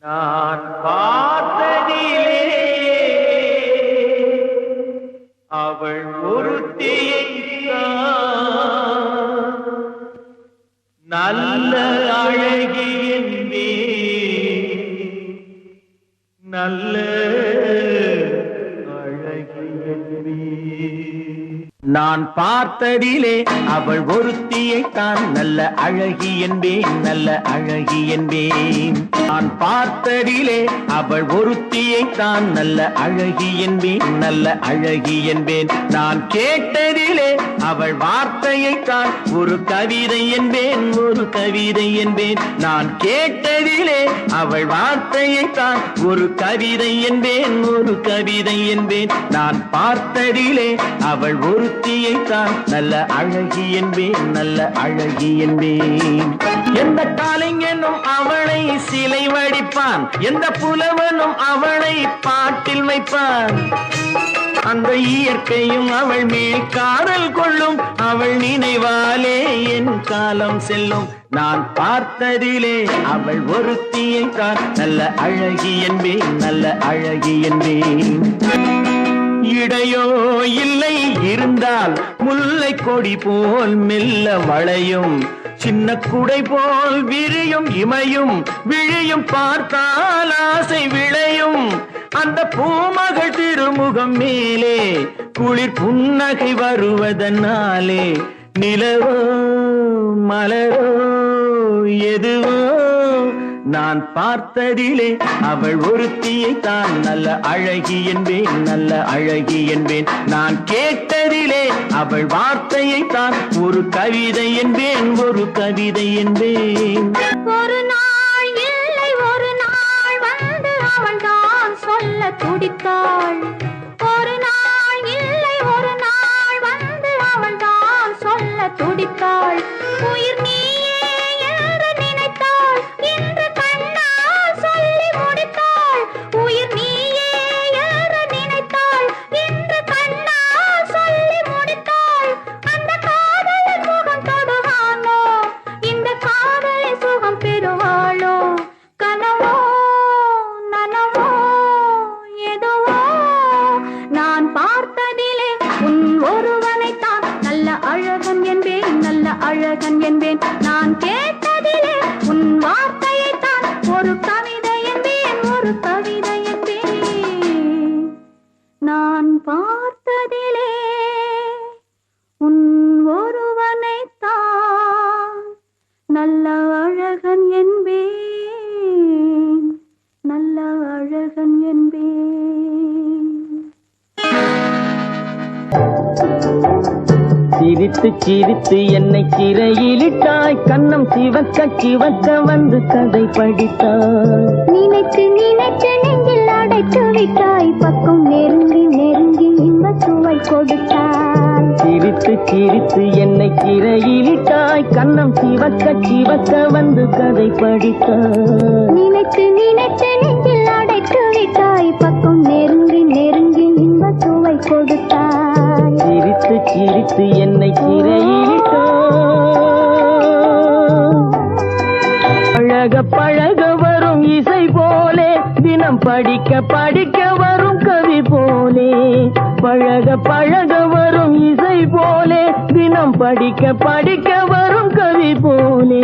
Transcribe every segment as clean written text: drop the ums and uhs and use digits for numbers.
நான் பார்த்ததிலே அவள் ஒருத்தியை நல்ல அழகி என்பே நல்ல அழகி என்பே நான் பார்த்ததிலே அவள் ஒருத்தியைத்தான் நல்ல அழகி என்பேன் நல்ல அழகி என்பேன் நான் பார்த்ததிலே அவள் ஒருத்தியைத்தான் நல்ல அழகி என்பேன் நல்ல அழகி என்பேன் நான் கேட்டதிலே அவள் வார்த்தையைத்தான் ஒரு கவிதை என்பேன் ஒரு கவிதை என்பேன் நான் கேட்டதிலே அவள் வார்த்தையைத்தான் ஒரு கவிதை என்பேன் ஒரு கவிதை என்பேன் நான் பார்த்ததிலே அவள் ஒருத்தியைத்தான் நல்ல அழகி என்பேன் நல்ல அழகி என்பேன் எந்த காலைஞனும் அவளை சிலை வடிப்பான் எந்த புலவனும் அவளை பாட்டில் வைப்பான் அந்த இயற்கையும் அவள் மேல் காதல் கொள்ளும் அவள் நினைவாலே என் காலம் செல்லும் நான் பார்த்ததிலே அவள் ஒருத்தியைத்தான் நல்ல அழகி என்பேன் நல்ல அழகி என்பேன் இடையோ இல்லை இருந்தால் முல்லை கொடி போல் மெல்ல வளையும் சின்ன குடை போல் விரியும் இமையும் விழியும் பார்த்தால் ஆசை விளையும் அந்த பூமகள் திருமுகம் மேலே குளிர் புன்னகை வருவதனாலே நிலவோ மலரோ எதுவோ நான் பார்த்ததிலே அவள் ஒருத்தியைத்தான் நல்ல அழகி என்பேன் நல்ல அழகி என்பேன் நான் கேட்டதிலே அவள் வார்த்தையைத்தான் ஒரு கவிதை என்பேன் ஒரு கவிதை என்பேன் ஒரு நாள் இல்லை ஒரு நாள் வந்து அவள் தான் சொல்ல துடித்தாள் ஒரு நாள் இல்லை ஒரு நாள் வந்து அவள் தான் சொல்ல துடித்தாள் உயிர் நீயே என்று நினைத்தாள் இன்று கண்ணால் சொல்லி முடித்தாள் உயிர் நீயே என்று நினைத்தாள் இன்று கண்ணால் சொல்லி முடித்தாள் அந்த காதலின் முகம் தொடுவானோ இந்த காதலை சுகம் பெறுவாளோ கனவோ நனவோ எதுவோ நான் பார்த்ததிலே உன் ஒருவனைத்தான் நல்ல அழகன் என்பேன் நல்ல அழகன் என்பேன் நான் கேட்டதிலே உன் வார்த்தையைத்தான் ஒரு கவிதை என்பேன் ஒரு கவிதை என்பேன் நான் பார்த்ததிலே உன் ஒருவனைத்தான் நல்ல அழகன் என்பேன் நல்ல அழகன் என்பேன் சிரித்து சிரித்து என்னை சிறையிலிட்டாய் கண்ணம் சிவக்க சிவக்க வந்து கதை படித்தாய் நினைத்து நினைத்து நெஞ்சில் அடைத்து விட்டாய் பக்கம் நெருங்கி நெருங்கி இன்ப சுவை கொடுத்தாய் சிரித்து சிரித்து என்னை சிறையிலிட்டாய் கண்ணம் சிவக்க சிவக்க வந்து கதை படித்தாய் நினைத்து நினைத்து நெஞ்சில் அடைத்து விட்டாய் பக்கம் நெருங்கி நெருங்கி இன்ப சுவை கொடுத்தாய் சிரித்து சிரித்து என்னை சிறையிலிட்டாய் பழக பழக வரும் இசை போலே தினம் படிக்க படிக்க வரும் கவி போலே பழக பழக வரும் இசை போலே தினம் படிக்க படிக்க வரும் கவி போலே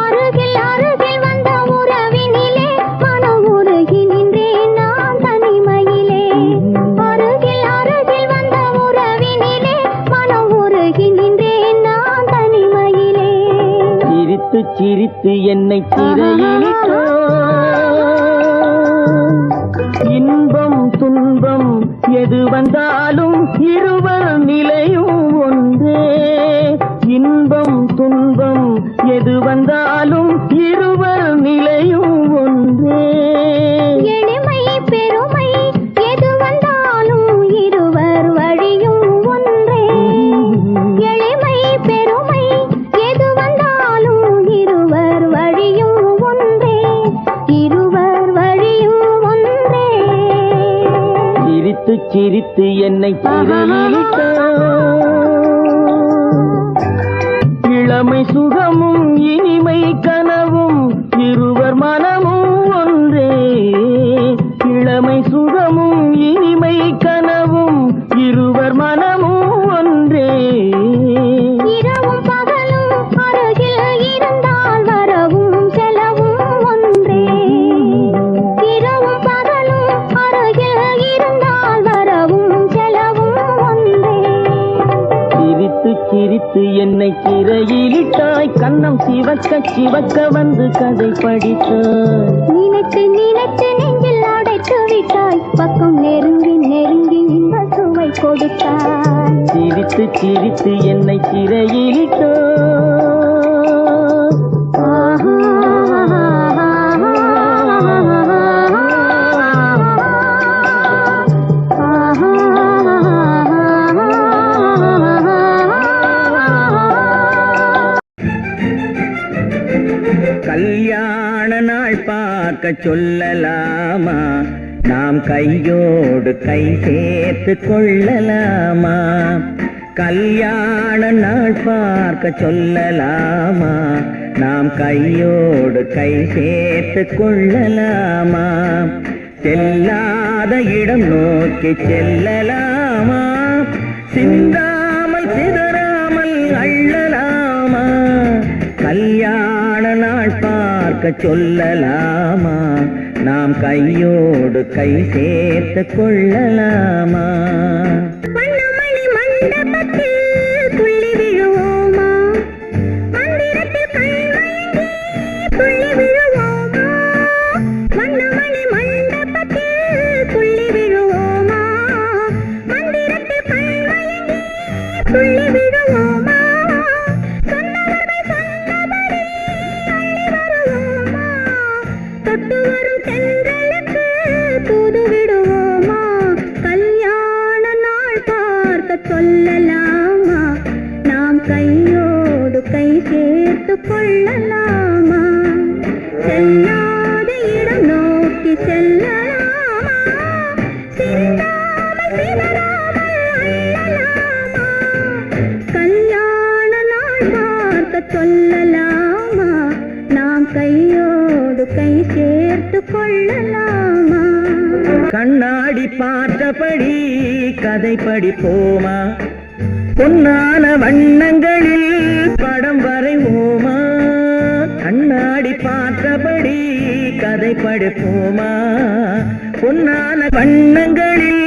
அருகில் அருகில் வந்த உறவினிலே மனம் உருகி நின்றேன் நான் தனிமையிலே அருகில் அருகில் வந்த உறவினிலே மனம் உருகி நின்றேன் நான் தனிமையிலே சிரித்து சிரித்து என்னை சிறையிலிட்டாய் இன்பம் துன்பம் எது வந்தாலும் இருவர் நிலையும் ஒன்றே இன்பம் துன்பம் எது வந்தாலும் இருவர் நிலையும் ஒன்றே எளிமை பெருமை எது வந்தாலும் இருவர் வழியும் ஒன்றே எளிமை பெருமை எது வந்தாலும் இருவர் வழியும் ஒன்றே இருவர் வழியும் ஒன்றே சிரித்து சிரித்து என்னை சிறையிலிட்டாய் இளமை சுகமும் இனிமை கனவும் இருவர் மனமும் ஒன்றே சிவக்க சிவக்க வந்து கதை படித்தாய். நினைத்து நினைத்து நெஞ்சில் அடைத்து விட்டாய், பக்கம் நெருங்கி நெருங்கி இன்ப சுவை கொடுத்தாய். சிரித்து சிரித்து என்னை சிறையிலிட்டாய். கல்யாண நாள் பார்க்க சொல்லலாமா, நாம் கையோடு கை சேர்த்து கொள்ளலாமா. கல்யாண நாள் பார்க்க சொல்லலாமா, நாம் கையோடு கை சேர்த்து கொள்ளலாமா. செல்லாத இடம் நோக்கி செல்லலாமா, சிந்தாமல் சிதறாமல் அள்ளலாமா. கல்யாண நாள் பார்க்க சொல்லலாமா, நாம் கையோடு கை சேர்த்து கொள்ளலாமா. வண்ணமணி மண்டபத்தில் துள்ளி விழுவோமா, மந்திரத்தில் கண்மயங்கி துள்ளி விழுவோமா. வண்ணமணி மண்டபத்தில் துள்ளி விழுவோமா, மந்திரத்தில் கண்மயங்கி துள்ளி விழுவோமா. சொன்னவர்கள் சொன்னபடி அள்ளி வருவோமா, தொட்டு வரும் தென்றலுக்கு தூது விடுவோமா. கல்யாண நாள் பார்க்க சொல்லலாமா, நாம் கையோடு கை சேர்த்து கொள்ளலாமா. செல்லாத இடம் நோக்கி செல்லலாமா, சிந்தாமல் சிதறாமல் அள்ளலாமா. கல்யாண நாள் பார்க்க சொல்லலாமா, நாம் கையோடு கை சேர்த்து கொள்ளலாமா. கண்ணாடி பார்த்தபடி கதை படிப்போமா, பொன்னான வண்ணங்களில் படம் வரைவோமா. கண்ணாடி பார்த்தபடி கதை படிப்போமா, பொன்னான வண்ணங்களில்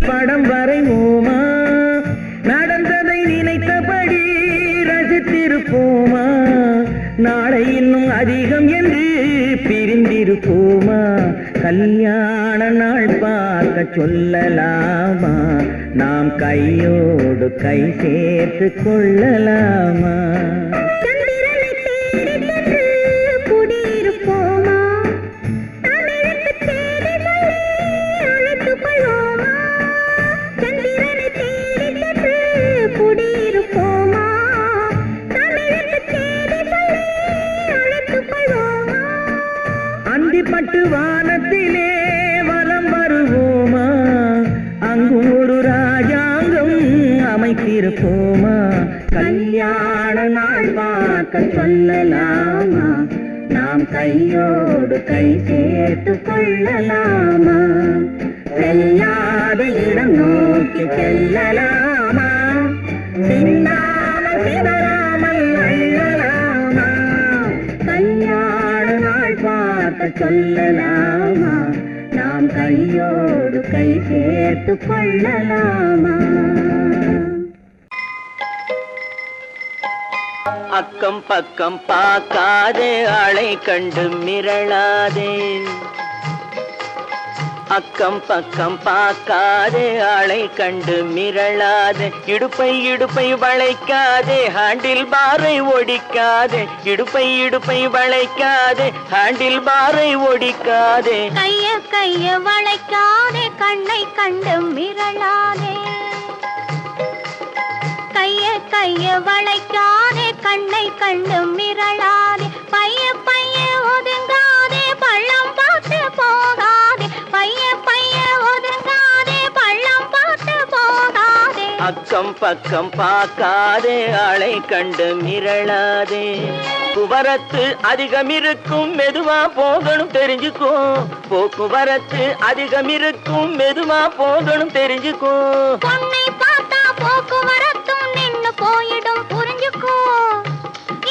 படம் வரைவோமா. நடந்ததை நினைத்தபடி ரசித்திருப்போமா, நாளை இன்னும் அதிகம் என்று பிரிந்திருப்போமா. கல்யாண நாள் பார்க்க சொல்லலாமா, நாம் கையோடு கை சேர்த்து கொள்ளலாமா. சந்திரனை தேடி சென்று குடியிருப்போமா, தமிழுக்கு தேடி சொல்லி அழைத்துக் கொள்வோமா. சந்திரனை தேடி சென்று குடியிருப்போமா, தமிழுக்கு தேடி சொல்லி அழைத்துக் கொள்வோமா. அந்திப்பட்டு வானத்திலே வலம் வருவோமா, அங்கு ஒரு ராஜாங்கம் அமைத்திருப்போமா. கல்யாண நாள் பார்க்க சொல்லலாமா, நாம் கையோடு கை சேர்த்து கொள்ளலாமா. செல்லாத இடம் நோக்கி செல்லலாமா, சிந்தாமல் சிதறாமல் அள்ளலாமா. கல்யாண நாள் பார்க்க சொல்லலாமா, நாம் கையோடு கை சேர்த்து கொள்ளலாமா. அக்கம் பக்கம் பார்க்காதே, ஆளை கண்டு மிரளாதே. அக்கம் பக்கம் பார்க்காதே, ஆளை கண்டு மிரளாதே. இடுப்பை இடுப்பை வளைக்காதே, ஹேண்டில் பாரை ஒடிக்காதே. இடுப்பை இடுப்பை வளைக்காதே, ஹேண்டில் பாரை ஒடிக்காதே. கைய கைய வளைக்காதே, கண்ணை கண்டு மிரளாதே. கைய கைய வளைக்காதே, கண்ணை கண்டு மிரளாதே. பைய பைய ஒதுங்காதே, பள்ளம் பார்த்து போகாதே. பைய பைய ஒதுங்காதே, பள்ளம் பார்த்து போகாதே. அக்கம் பக்கம் பார்க்காதே, ஆளை கண்டு மிரளாதே. போக்குவரத்து அதிகம் இருக்கும், மெதுவா போகணும் தெரிஞ்சுக்கோ. போக்குவரத்து அதிகம் இருக்கும், மெதுவா போகணும் தெரிஞ்சுக்கோ. பொண்ணை பார்த்தா போக்குவரத்தும் நின்னு போயிடும் புரிஞ்சுக்கோ.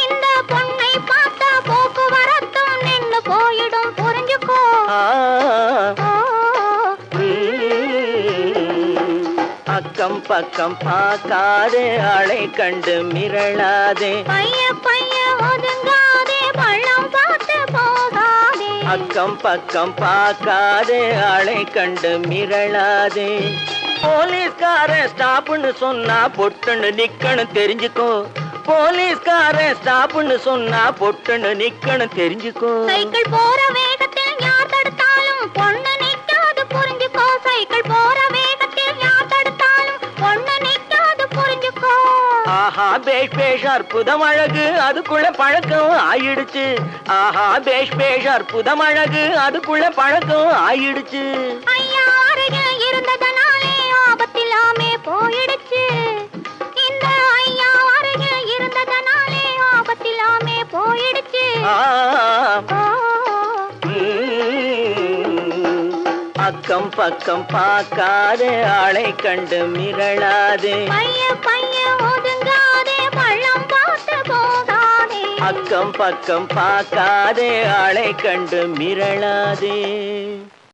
இந்த பொண்ணை பார்த்தா போக்குவரத்தும் நின்னு போயிடும் புரிஞ்சுக்கோ. அக்கம் பக்கம் பார்க்காதே, ஆளை கண்டு மிரளாதே. பைய பைய ஒதுங்கா அக்கம் பக்கம் பார்க்காதே ஆளை கண்டு மிரளாதே போலீஸ்காரன் ஸ்டாப்னு சொன்னா பொட்டுன்னு நிக்கணும் தெரிஞ்சுக்கோ போலீஸ்காரன் ஸ்டாப்னு சொன்னா பொட்டுன்னு நிக்கணும் தெரிஞ்சுக்கோ சைக்கிள் போற வேகத்தில் யார் தடுத்தாலும் பொண்ணு நிக்காது புரிஞ்சுக்கோ சைக்கிள் போற வேகத்தில் யார் தடுத்தாலும் பொண்ணு நிக்காது புரிஞ்சுக்கோ ஆஹா பேஷ் பேஷ் அற்புதம் அழகு அதுக்குள்ள பழக்கம் ஆயிடுச்சு ஆஹா பேஷ் பேஷ் அற்புதம் அழகு அதுக்குள்ள பழக்கம் ஆயிடுச்சு ஐயா அருகே இருந்ததனாலே ஆபத்தில்லாமே போயிடுச்சு இந்த ஐயா அருகே இருந்ததனாலே ஆபத்தில்லாமே போயிடுச்சு அக்கம் பக்கம் பார்க்காதே ஆளை கண்டு மிரளாதே பைய பைய ஒதுங்காதே பள்ளம் பார்த்து போகாதே அக்கம் பக்கம் பார்க்காதே ஆளை கண்டு மிரளாதே